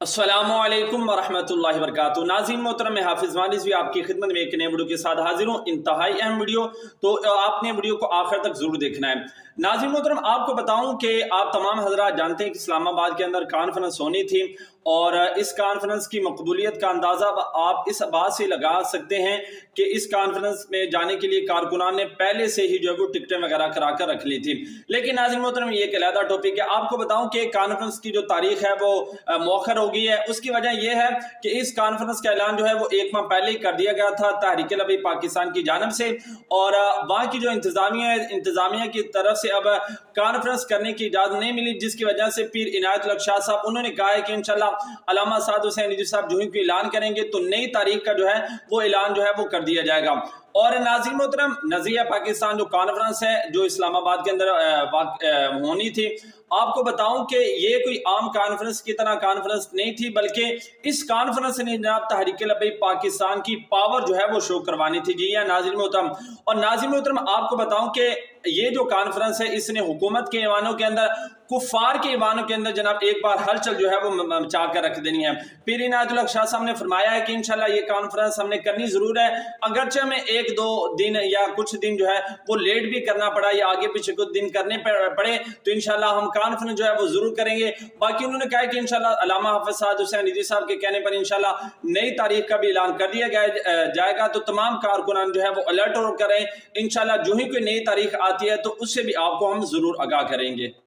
अस्सलामुअलैकुम वरहमतुल्लाहि वबरकातुहू। नाज़रीन मोहतरम, मैं हाफिज़ वानिस भी आपकी खिदमत में एक नए वीडियो के साथ हाजिर हूँ। इंतहाई अहम वीडियो, तो आपने वीडियो को आखिर तक जरूर देखना है। नाज़रीन मोहतरम, आपको बताऊं कि आप तमाम हजरात जानते हैं कि इस्लामाबाद के अंदर कॉन्फ्रेंस होनी थी, और इस कॉन्फ्रेंस की मकबूलियत का अंदाज़ा आप इस बात से लगा सकते हैं कि इस कॉन्फ्रेंस में जाने के लिए कारकुनान ने पहले से ही जो है वो टिकटें वगैरह करा कर रख ली थी। लेकिन नाज़रीन मोहतरम, ये एक अलग टॉपिक है। आपको बताऊं कि कॉन्फ्रेंस की जो तारीख है वो मौखर हो गई है। उसकी वजह यह है कि इस कॉन्फ्रेंस का ऐलान जो है वो एक माह पहले ही कर दिया गया था तहरीक लबी पाकिस्तान की जानिब से, और वहाँ की जो इंतजामिया की तरफ से अब कॉन्फ्रेंस करने की इजाजत नहीं मिली, जिसकी वजह से पीर इनायत उल हक शाह साहब उन्होंने कहा है कि इंशाल्लाह अल्लामा साद हुसैन रिजवी साहब जो ही ऐलान करेंगे तो नई तारीख का जो है वो ऐलान जो है वो कर दिया जाएगा। और नाज़रीन मोहतरम, नज़रिया पाकिस्तान जो कॉन्फ्रेंस है जो इस्लामाबाद के अंदर होनी थी, आपको बताऊं कि ये कोई आम कॉन्फ्रेंस की तरह कॉन्फ्रेंस नहीं थी, बल्कि इस कॉन्फ्रेंस ने जनाब तहरीक लबी पाकिस्तान की पावर जो है वो शो करवानी थी। जी या नाज़रीन मोहतरम। और नाज़रीन मोहतरम, आपको बताऊं कि ये जो कॉन्फ्रेंस है इसने हुकूमत के ईवानों के अंदर, कुफार के ईवानों के अंदर जनाब एक बार हलचल जो है वो मचा कर रख देनी है। पीर इनायत उल हक शाह साहब ने फरमाया है कि इंशाल्लाह ये कॉन्फ्रेंस हमने करनी जरूर है, अगरचे हमें एक दो दिन या कुछ दिन जो है वो लेट भी करना पड़ा या आगे पीछे कुछ दिन करने पड़े, तो इंशाल्लाह हम कॉन्फ्रेंस जो है वो जरूर करेंगे। बाकी उन्होंने कहा कि इंशाल्लाह अल्लामा हाफिज साद हुसैन रिजवी साहब के कहने पर इंशाल्लाह नई तारीख का भी ऐलान कर दिया जाएगा, तो तमाम कारकुनान जो है वो अलर्ट हो करें। इंशाल्लाह जो ही कोई नई तारीख आती है तो उससे भी आपको हम जरूर आगाह करेंगे।